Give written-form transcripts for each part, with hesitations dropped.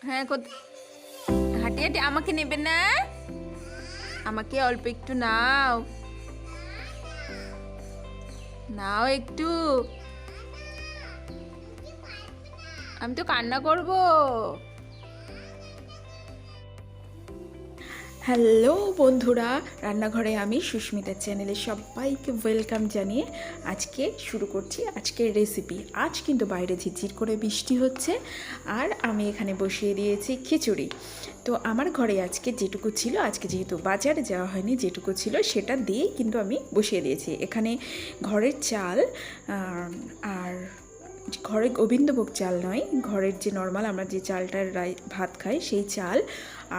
হ্যাঁ, হাঁটি হাঁটি আমাকে নেবে না? আমাকে অল্প একটু নাও, নাও একটু। আমি তো কান্না করবো। হ্যালো বন্ধুরা, রান্নাঘরে আমি সুস্মিতার চ্যানেলে সবাইকে ওয়েলকাম জানিয়ে আজকে শুরু করছি আজকের রেসিপি। আজ কিন্তু বাইরে ঝিরঝির করে বৃষ্টি হচ্ছে আর আমি এখানে বসিয়ে দিয়েছি খিচুড়ি। তো আমার ঘরে আজকে যেটুকু ছিল, আজকে যেহেতু বাজারে যাওয়া হয়নি, যেটুকু ছিল সেটা দিয়েই কিন্তু আমি বসিয়ে দিয়েছি। এখানে ঘরের চাল আর ঘরে গোবিন্দভোগ চাল নয়, ঘরের যে নর্মাল আমরা যে চালটার ভাত খাই সেই চাল,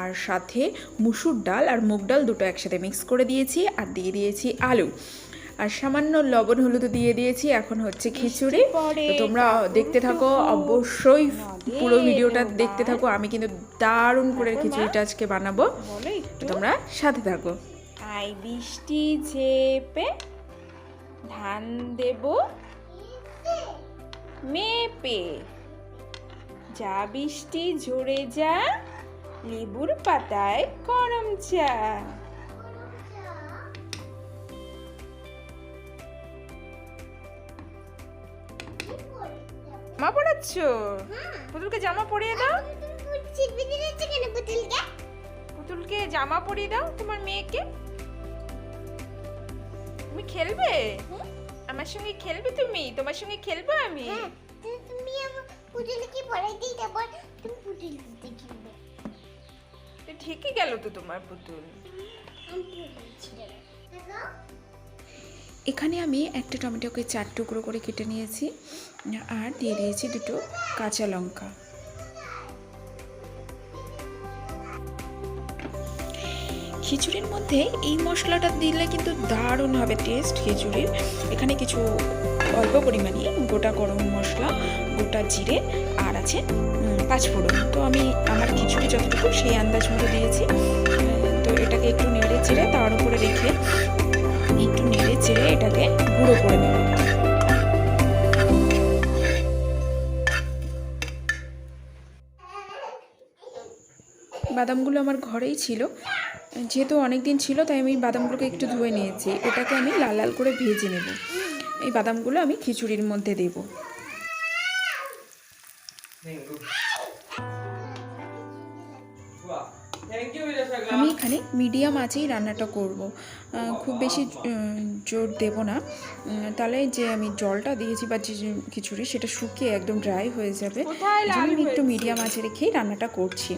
আর সাথে মুসুর ডাল আর মুগ ডাল দুটো একসাথে মিক্স করে দিয়েছি, আর দিয়ে দিয়েছি আলু, আর সামান্য লবণ হলুদ দিয়ে দিয়েছি। এখন হচ্ছে খিচুড়ি। তো তোমরা দেখতে থাকো, অবশ্যই পুরো ভিডিওটা দেখতে থাকো। আমি কিন্তু দারুণ করে খিচুড়িটা আজকে বানাবো, তোমরা সাথে থাকো। আই বৃষ্টি ঝেপে ধান দেব মেপে, যা বৃষ্টি ঝরে যা লেবুর পাতায় গরম চা। জামা পরাচ্ছ? পুতুলকে জামা পরিয়ে দাও। পুতুলকে জামা পরিয়ে দাও তোমার মেয়েকে। তুমি খেলবে আমার সঙ্গে? খেলবে তুমি? তোমার সঙ্গে খেলবো আমি। তুমি আমার পুতুলকে পরাই দিই, তারপর তুমি পুতুল দিতে খেলবে। তো ঠিকই গেল তো তোমার পুতুল। এখানে আমি একটা টমেটোকে 4 টুকরো করে কেটে নিয়েছি, আর দিয়ে দিয়েছি 2 কাঁচা লঙ্কা। খিচুড়ির মধ্যে এই মশলাটা দিলে কিন্তু দারুণ হবে টেস্ট খিচুড়ির। এখানে কিছু অল্প পরিমাণে গোটা গরম মশলা, গোটা জিরে, আর আছে 5 ফোড়ন। তো আমি আমার খিচুড়ি যতটুকু সেই আন্দাজ মতো দিয়েছি। তো এটাকে একটু নেড়ে চেড়ে তার উপরে রেখে একটু নেড়ে চেড়ে এটাকে গুঁড়ো করে নেব। বাদামগুলো আমার ঘরেই ছিল, যেহেতু অনেক দিন ছিল তাই আমি বাদামগুলোকে একটু ধুয়ে নিয়েছি। এটাকে আমি লাল লাল করে ভেজে নেব। এই বাদামগুলো আমি খিচুড়ির মধ্যে দেব। আমি এখানে মিডিয়াম আঁচেই রান্নাটা করব, খুব বেশি জোর দেব না, তাহলে যে আমি জলটা দিয়েছি বা যে খিচুড়ি সেটা শুকিয়ে একদম ড্রাই হয়ে যাবে। আমি একটু মিডিয়াম আঁচে রেখেই রান্নাটা করছি।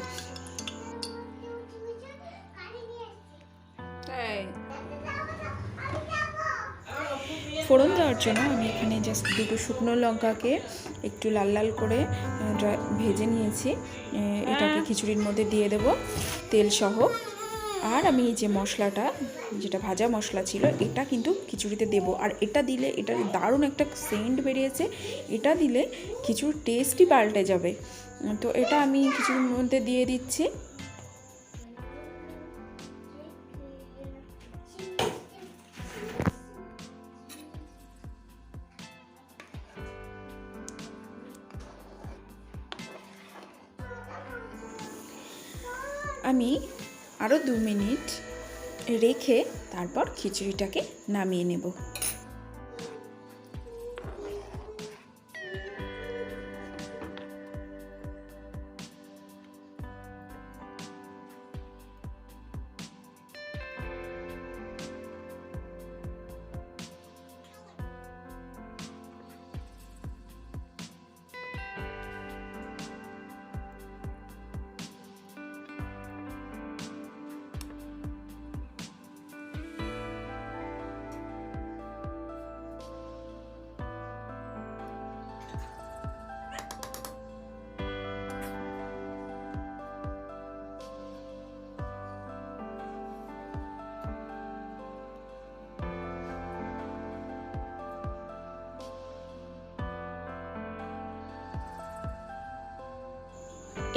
ফোড়ন দেওয়ার জন্য আমি এখানে জাস্ট 2 শুকনো লঙ্কাকে একটু লাল লাল করে ভেজে নিয়েছি। এটাকে খিচুড়ির মধ্যে দিয়ে দেব তেল সহ। আর আমি এই যে মশলাটা, যেটা ভাজা মশলা ছিল, এটা কিন্তু খিচুড়িতে দেব। আর এটা দিলে এটার দারুণ একটা সেন্ট বেরিয়েছে, এটা দিলে খিচুড়ির টেস্টই পাল্টে যাবে। তো এটা আমি খিচুড়ির মধ্যে দিয়ে দিচ্ছি। আমি আরও 2 মিনিট রেখে তারপর খিচুড়িটাকে নামিয়ে নেব।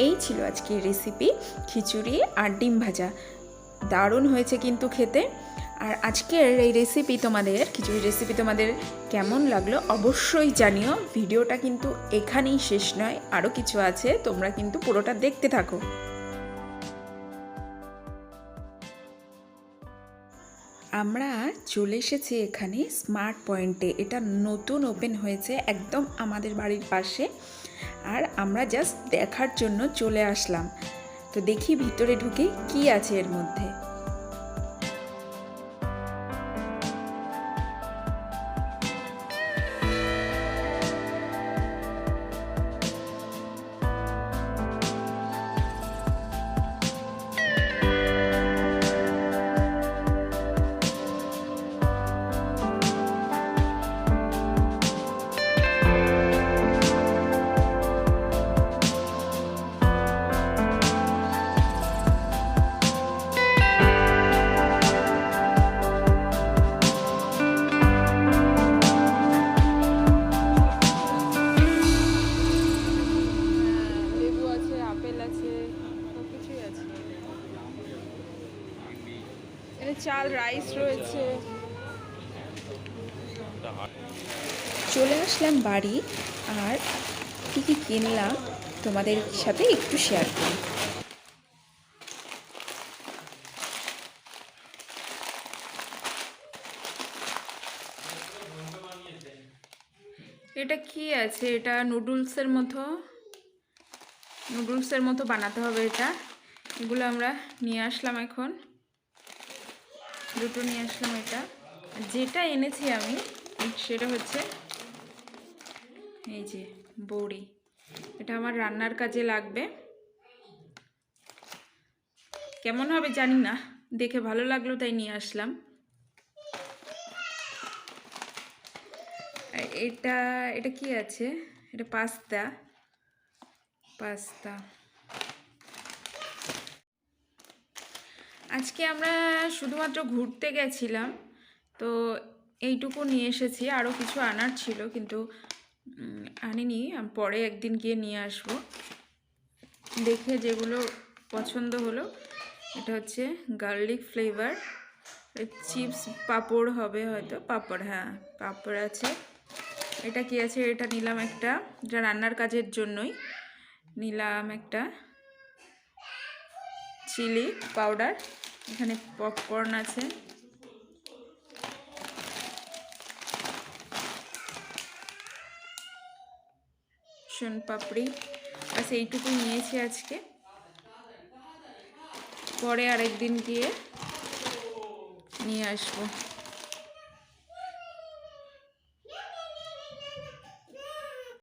এই ছিল আজকের রেসিপি, খিচুড়ি আর ডিম ভাজা। দারুণ হয়েছে কিন্তু খেতে। আর আজকের এই রেসিপি তোমাদের খিচুড়ি রেসিপি তোমাদের কেমন লাগলো অবশ্যই জানিও। ভিডিওটা কিন্তু এখানেই শেষ নয়, আরও কিছু আছে, তোমরা কিন্তু পুরোটা দেখতে থাকো। আমরা চলে এসেছি এখানে স্মার্ট পয়েন্টে। এটা নতুন ওপেন হয়েছে একদম আমাদের বাড়ির পাশে, আর আমরা জাস্ট দেখার জন্য চলে আসলাম। তো দেখি ভিতরে ঢুকে কি আছে এর মধ্যে। চাল রাইস রয়েছে। চলে আসলাম বাড়ি, আর কী কী কিনলাম তোমাদের সাথে একটু শেয়ার করি। এটা কি আছে? এটা নুডলসের মতো বানাতে হবে এটা। এগুলো আমরা নিয়ে আসলাম, এখন দুটো নিয়ে আসলাম। এটা যেটা এনেছি আমি সেটা হচ্ছে এই যে বড়ি। এটা আমার রান্নার কাজে লাগবে। কেমন হবে জানি না, দেখে ভালো লাগলো তাই নিয়ে আসলাম। এটা এটা কি আছে? এটা পাস্তা। আজকে আমরা শুধুমাত্র ঘুরতে গেছিলাম, তো এইটুকু নিয়ে এসেছি। আরও কিছু আনার ছিল কিন্তু আনিনি, পরে একদিন গিয়ে নিয়ে আসবো। দেখে যেগুলো পছন্দ হলো, এটা হচ্ছে গার্লিক ফ্লেভার চিপস, পাঁপড় হবে হয়তো, পাঁপড়, হ্যাঁ পাঁপড় আছে। এটা কি আছে? এটা নিলাম একটা, যা রান্নার কাজের জন্যই নিলাম একটা চিলি পাউডার। এখানে পপকর্ন আছে, সোন পাপড়ি। ব্যাস এইটুকু নিয়েছি আজকে, পরে আরেকদিন গিয়ে নিয়ে আসবো।